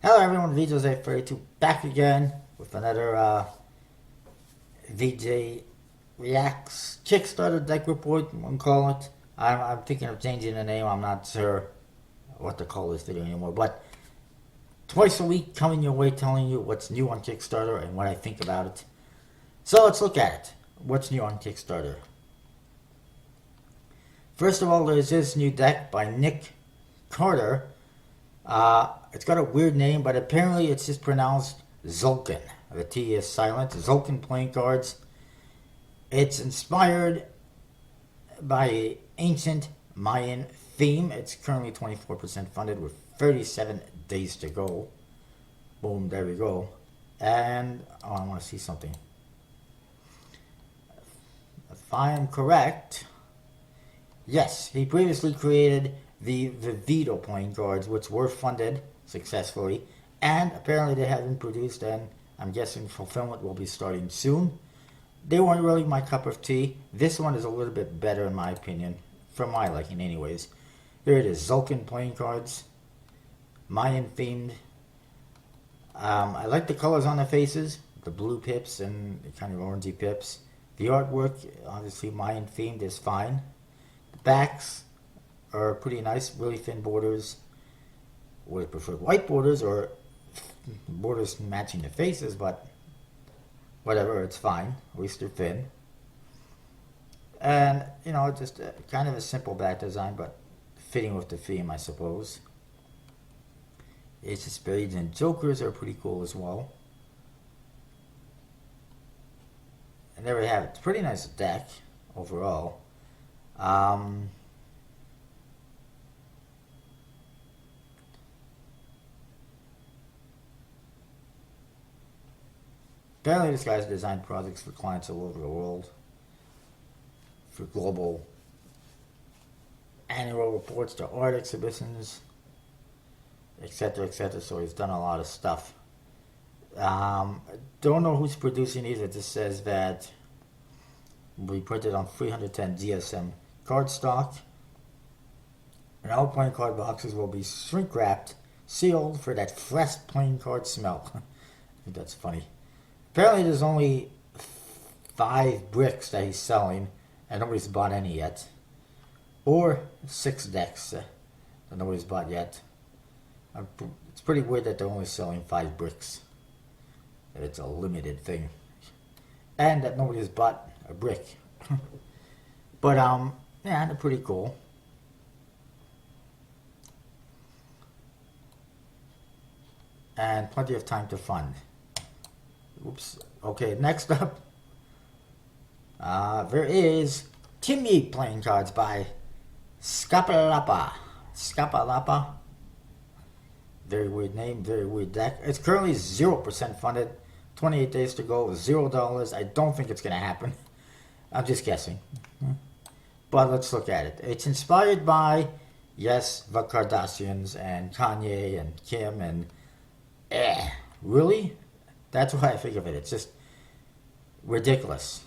Hello everyone, VJ's832 back again with another VJ Reacts Kickstarter deck report, you want to call it. I'm thinking of changing the name, I'm not sure what to call this video anymore, but twice a week coming your way telling you what's new on Kickstarter and what I think about it. So let's look at it. What's new on Kickstarter? First of all, there's this new deck by Nick Carter. It's got a weird name, but apparently it's just pronounced Zulkin. The T is silent. Zulkin playing cards. It's inspired by an ancient Mayan theme. It's currently 24% funded with 37 days to go. Boom, there we go. And, I want to see something. If I am correct, yes, he previously created the Vito playing cards, which were funded successfully, and apparently they haven't produced, and I'm guessing fulfillment will be starting soon. They weren't really my cup of tea. This one is a little bit better in my opinion, for my liking anyways. Here it is, Zulkin playing cards, Mayan themed. I like the colors on the faces, the blue pips and the kind of orangey pips. The artwork, obviously Mayan themed, is fine. The backs are pretty nice, really thin borders. Would have preferred white borders or borders matching the faces, but whatever, it's fine. At least they're thin. And, you know, just kind of a simple back design, but fitting with the theme, I suppose. Ace of Spades and Jokers are pretty cool as well. And there we have it. It's a pretty nice deck overall. Apparently this guy's designed projects for clients all over the world, for global annual reports to art exhibitions, etc., etc. So he's done a lot of stuff. Don't know who's producing these. It just says that will be printed on 310 GSM cardstock. And all playing card boxes will be shrink wrapped, sealed for that fresh playing card smell. I think that's funny. Apparently there's only 5 bricks that he's selling, and nobody's bought any yet. Or 6 decks that nobody's bought yet. It's pretty weird that they're only selling 5 bricks. That it's a limited thing. And that nobody's bought a brick. But, yeah, they're pretty cool. And plenty of time to fund. Oops. Okay, next up, there is Timmy playing cards by Scapalapa. Scapalapa. Very weird name, very weird deck. It's currently 0% funded, 28 days to go, $0. I don't think it's going to happen. I'm just guessing. But let's look at it. It's inspired by, yes, the Kardashians and Kanye and Kim and really? That's why I think of it. It's just ridiculous.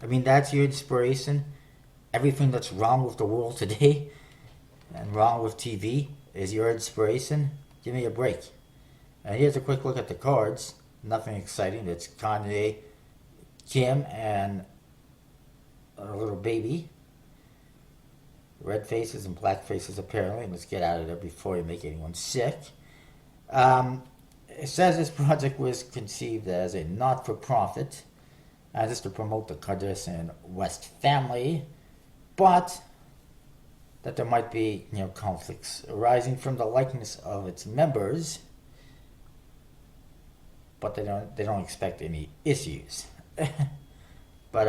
I mean, that's your inspiration. Everything that's wrong with the world today and wrong with TV is your inspiration. Give me a break. And here's a quick look at the cards. Nothing exciting. It's Kanye, Kim, and a little baby. Red faces and black faces apparently. Let's get out of there before you make anyone sick. It says this project was conceived as a not-for-profit, just to promote the Kardashian West family, but that there might be, conflicts arising from the likeness of its members, but they don't expect any issues. But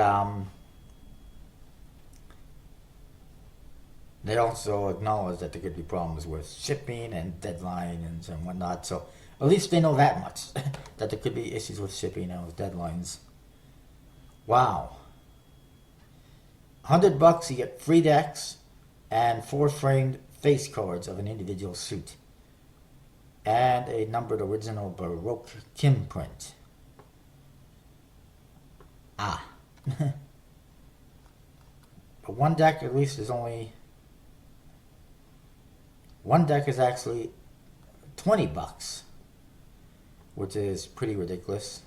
they also acknowledge that there could be problems with shipping and deadlines and whatnot, so at least they know that much, that there could be issues with shipping and with deadlines. Wow. $100 you get 3 decks and 4 framed face cards of an individual suit. And a numbered original Baroque Kim print. But one deck at least is only... One deck is actually 20 bucks, which is pretty ridiculous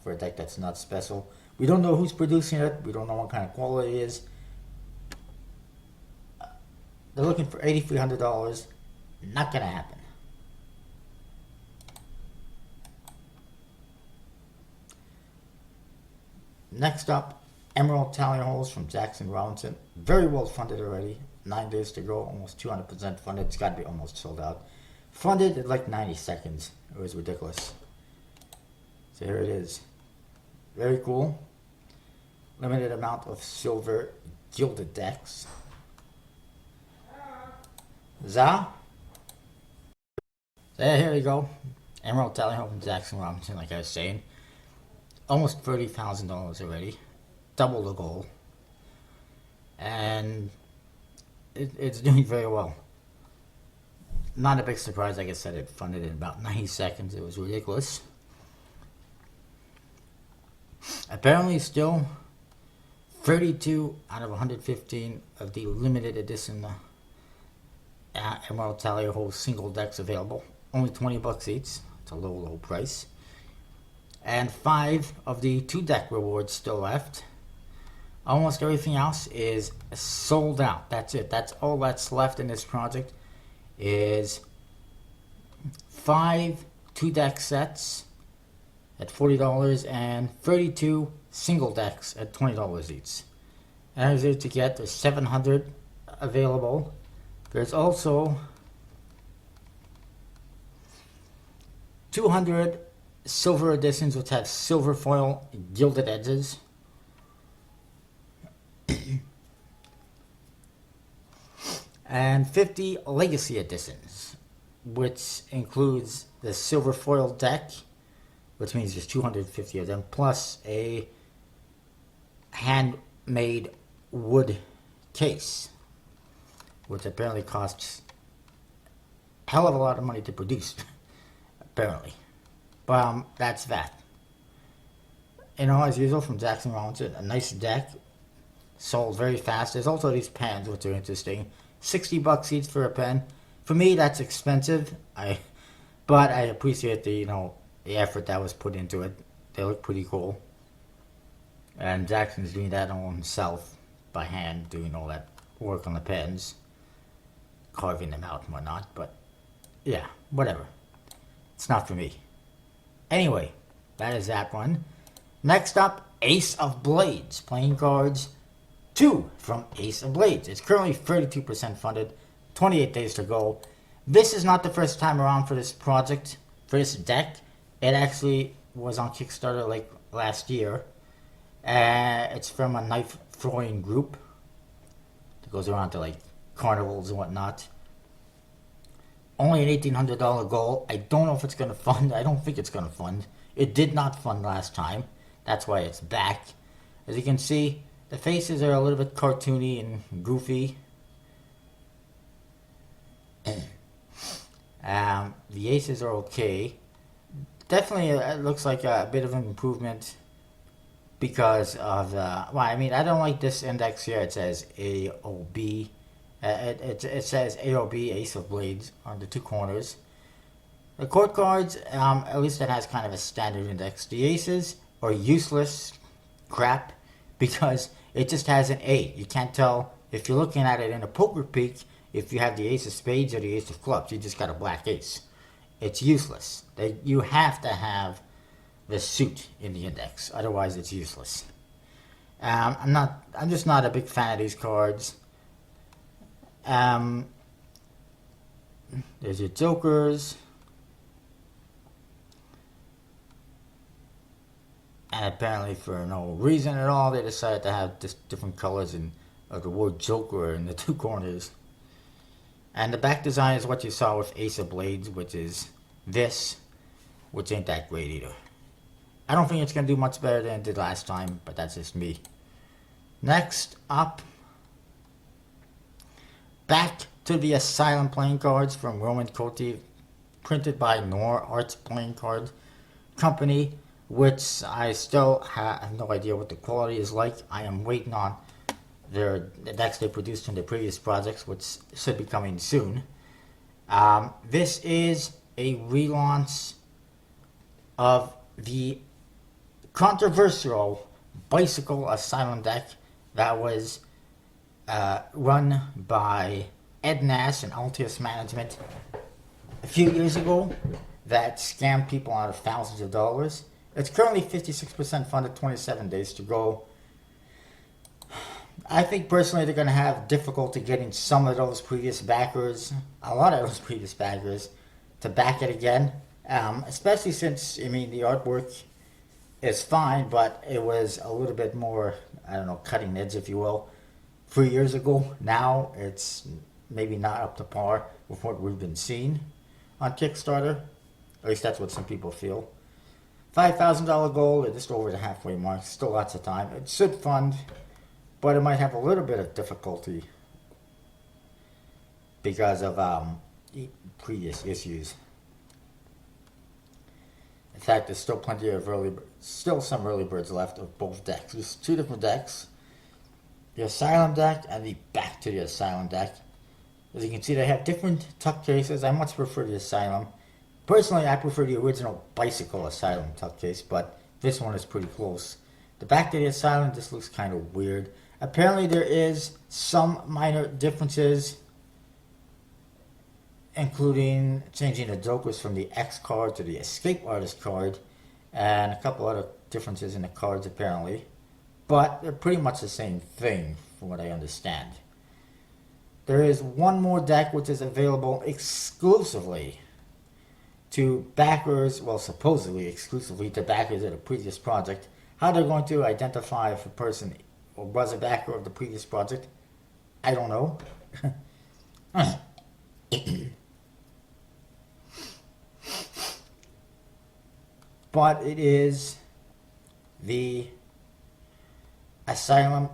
for a deck that's not special. We don't know who's producing it. We don't know what kind of quality it is. They're looking for $8,300. Not gonna happen. Next up, Emerald Tally Holes from Jackson Robinson. Very well funded already. 9 days to go, almost 200% funded. It's got to be almost sold out. Funded in like 90 seconds. It was ridiculous. So here it is. Very cool. Limited amount of silver gilded decks. Za? So here you go. Emerald Tally Hole from Jackson Robinson, like I was saying. Almost $30,000 already. Double the goal. And it's doing very well. Not a big surprise, like I said, it funded in about 90 seconds. It was ridiculous. Apparently still 32 out of 115 of the limited edition Emerald Tally Hole single decks available. Only 20 bucks each. It's a low price. And 5 of the 2 deck rewards still left. Almost everything else is sold out. That's it. That's all that's left in this project is 5 2-deck sets at $40 and 32 single decks at $20 each. As is to get, there's 700 available. There's also 200 silver editions which have silver foil gilded edges. And 50 legacy editions, which includes the silver foil deck, which means there's 250 of them, plus a handmade wood case, which apparently costs a hell of a lot of money to produce, apparently. But that's that. You know, as usual from Jackson Robinson, a nice deck, sold very fast. There's also these pens, which are interesting. 60 bucks each for a pen. For me, that's expensive. But I appreciate the the effort that was put into it. They look pretty cool. And Jackson's doing that on himself by hand, doing all that work on the pens, carving them out and whatnot. But yeah, whatever. It's not for me. Anyway, that is that one. Next up, Ace of Blades. Playing cards 2 from Ace of Blades. It's currently 32% funded, 28 days to go. This is not the first time around for this project, for this deck. It actually was on Kickstarter like last year. It's from a knife throwing group that goes around to like carnivals and whatnot. Only an $1,800 goal. I don't know if it's going to fund. I don't think it's going to fund. It did not fund last time. That's why it's back. As you can see, the faces are a little bit cartoony and goofy. The aces are okay. Definitely, it looks like a bit of an improvement because of well, I mean, I don't like this index here. It says AOB. It says AOB, Ace of Blades, on the 2 corners. The court cards, at least it has kind of a standard index. The aces are useless crap because it just has an A. You can't tell if you're looking at it in a poker peek if you have the ace of spades or the ace of clubs. You just got a black ace. It's useless. You have to have the suit in the index, otherwise it's useless. I'm just not a big fan of these cards. There's your jokers. And apparently for no reason at all, they decided to have just different colors of the word Joker in the 2 corners. And the back design is what you saw with Ace of Blades, which is this, which ain't that great either. I don't think it's going to do much better than it did last time, but that's just me. Next up, back to the Asylum playing cards from Roman Cote, printed by Nor Arts Playing Card Company, which I still have no idea what the quality is like. I am waiting on the decks they produced in the previous projects, which should be coming soon. This is a relaunch of the controversial Bicycle Asylum deck that was run by Ed Nash and Altius Management a few years ago that scammed people out of thousands of dollars. It's currently 56% funded, 27 days to go. I think personally they're going to have difficulty getting some of those previous backers, a lot of those previous backers, to back it again. Especially since, I mean, the artwork is fine, but it was a little bit more, I don't know, cutting edge, if you will, 3 years ago. Now it's maybe not up to par with what we've been seeing on Kickstarter. At least that's what some people feel. $5,000 goal, they're just over the halfway mark. Still lots of time. It should fund, but it might have a little bit of difficulty because of previous issues. In fact, there's still plenty of still some early birds left of both decks. There's two different decks: the Asylum deck and the Back to the Asylum deck. As you can see, they have different tuck cases. I much prefer the Asylum. Personally, I prefer the original Bicycle Asylum tuck case, but this one is pretty close. The Back to the Asylum just looks kind of weird. Apparently, there is some minor differences, including changing the Jokers from the X card to the Escape Artist card, and a couple other differences in the cards apparently. But they're pretty much the same thing, from what I understand. There is one more deck which is available exclusively to backers, well, supposedly exclusively to backers of the previous project. How they're going to identify if a person was a backer of the previous project, I don't know. But it is the Asylum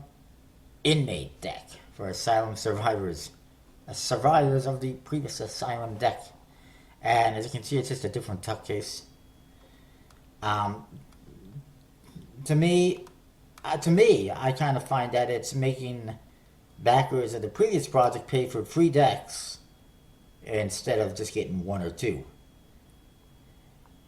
Inmate deck for Asylum survivors. Survivors of the previous Asylum deck. And as you can see, it's just a different tuck case. To me, I kind of find that it's making backers of the previous project pay for 3 decks instead of just getting 1 or 2.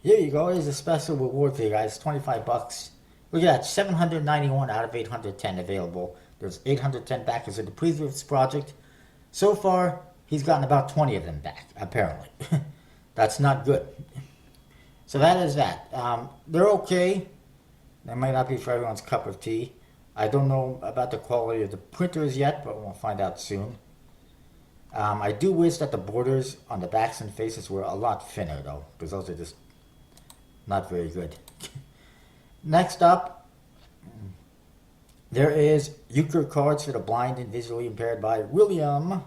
Here you go. Here's a special reward for you guys. 25 bucks. Look at that. 791 out of 810 available. There's 810 backers of the previous project. So far, he's gotten about 20 of them back, apparently. That's not good. So that is that. They're okay. They might not be for everyone's cup of tea. I don't know about the quality of the printers yet, but we'll find out soon. I do wish that the borders on the backs and faces were a lot thinner, though, because those are just not very good. Next up, there is euchre cards for the blind and visually impaired by William.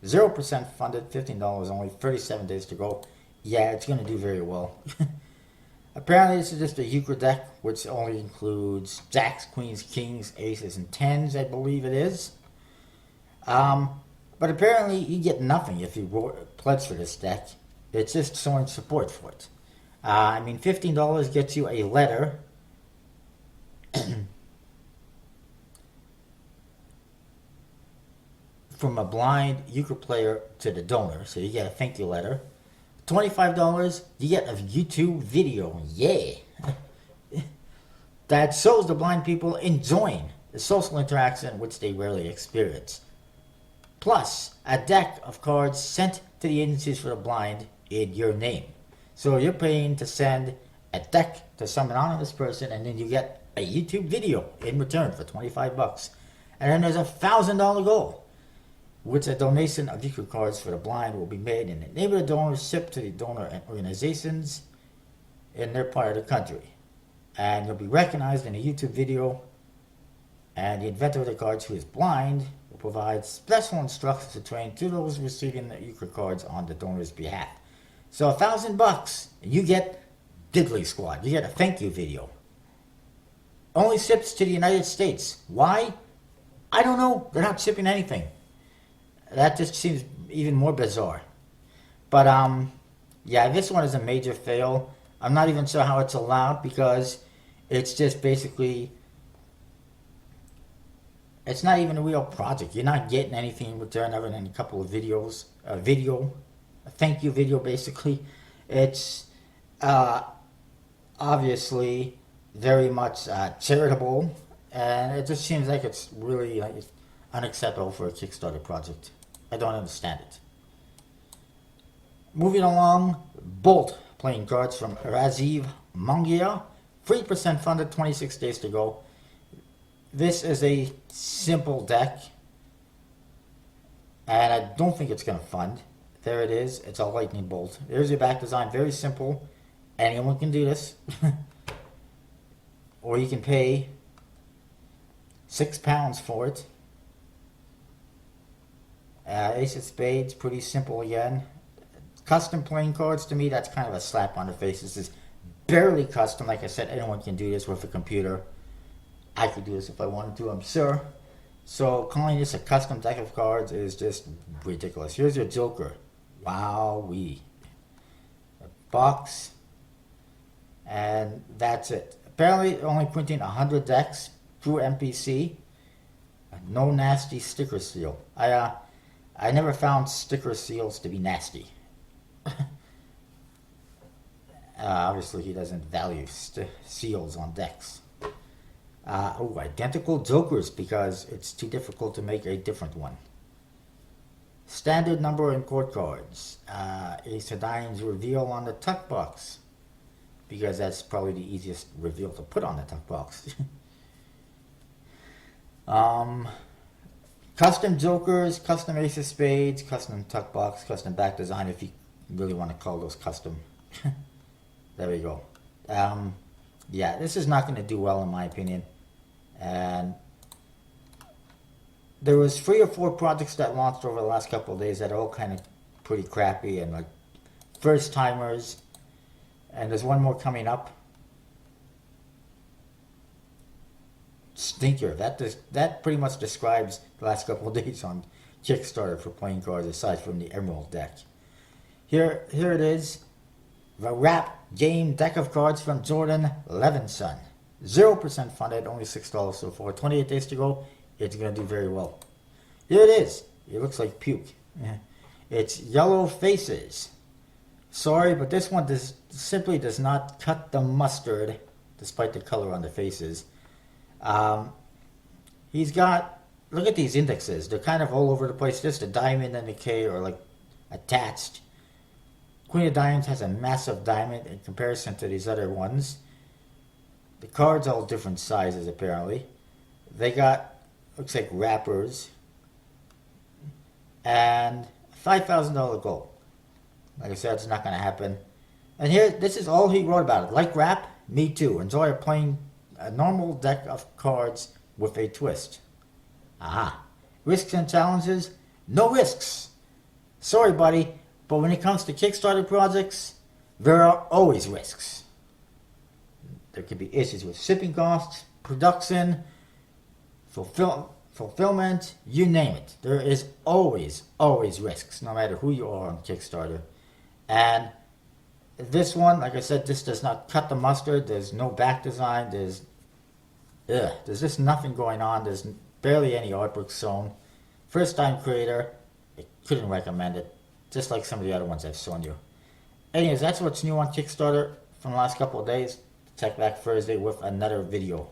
0% funded, $15 only, 37 days to go. Yeah, it's going to do very well. Apparently, this is just a euchre deck, which only includes jacks, queens, kings, aces, and tens, I believe it is. But apparently, you get nothing if you pledge for this deck. It's just showing support for it. I mean, $15 gets you a letter from a blind euchre player to the donor, so you get a thank you letter. $25, you get a YouTube video, yeah, that shows the blind people enjoying the social interaction which they rarely experience. Plus, a deck of cards sent to the agencies for the blind in your name. So you're paying to send a deck to some anonymous person, and then you get a YouTube video in return for 25 bucks. And then there's a $1,000 goal, which a donation of euchre cards for the blind will be made in the name of the donor, shipped to the donor and organizations in their part of the country. And you'll be recognized in a YouTube video, and the inventor of the cards, who is blind, will provide special instructions to train to those receiving the euchre cards on the donor's behalf. So $1,000, and you get Diddly Squad. You get a thank you video. Only ships to the United States. Why? I don't know. They're not shipping anything. That just seems even more bizarre. But, yeah, this one is a major fail. I'm not even sure how it's allowed, because it's just basically, it's not even a real project. You're not getting anything in return other than a couple of videos, video, a thank you video basically. It's obviously very much charitable, and it just seems like it's really unacceptable for a Kickstarter project. I don't understand it. Moving along, Bolt playing cards from Raziv Mangia. 3% funded, 26 days to go. This is a simple deck, and I don't think it's going to fund. There it is. It's a lightning bolt. There's your back design. Very simple. Anyone can do this. Or you can pay £6 for it. Ace of Spades, pretty simple again. Custom playing cards, to me, that's kind of a slap on the face. This is barely custom. Like I said, anyone can do this with a computer. I could do this if I wanted to, I'm sure. So calling this a custom deck of cards is just ridiculous. Here's your Joker. Wowee. A box. And that's it. Apparently only printing 100 decks through MPC. No nasty sticker seal. I never found sticker seals to be nasty. Obviously he doesn't value seals on decks. Identical Jokers, because it's too difficult to make a different one. Standard number and court cards. Ace of Diamonds reveal on the tuck box, because that's probably the easiest reveal to put on the tuck box. Custom Jokers, custom Ace of Spades, custom tuck box, custom back design, if you really want to call those custom. There we go. Yeah, this is not going to do well in my opinion. And there was 3 or 4 projects that launched over the last couple of days that are all kind of pretty crappy and like first timers. And there's one more coming up. Stinker. That pretty much describes the last couple of days on Kickstarter for playing cards, aside from the Emerald deck. Here it is. The Rap Game deck of cards from Jordan Levinson. 0% funded, only $6 so far. 28 days to go. It's going to do very well. Here it is. It looks like puke. It's Yellow Faces. Sorry, but this one simply does not cut the mustard, despite the color on the faces. He's got, look at these indexes. They're kind of all over the place. Just a diamond and a K are like attached. Queen of Diamonds has a massive diamond in comparison to these other ones. The cards are all different sizes apparently. They got, looks like wrappers. And $5,000 goal. Like I said, it's not going to happen. And here, this is all he wrote about it. Like rap? Me too. Enjoy playing a normal deck of cards with a twist. Aha. Risks and challenges? No risks. Sorry, buddy, but when it comes to Kickstarter projects, there are always risks. There could be issues with shipping costs, production, fulfillment, you name it. There is always risks, no matter who you are on Kickstarter. And this one, like I said, this does not cut the mustard. There's no back design. There's just nothing going on. There's barely any artwork shown. First time creator, I couldn't recommend it. Just like some of the other ones I've shown you. Anyways, that's what's new on Kickstarter from the last couple of days. Check back Thursday with another video.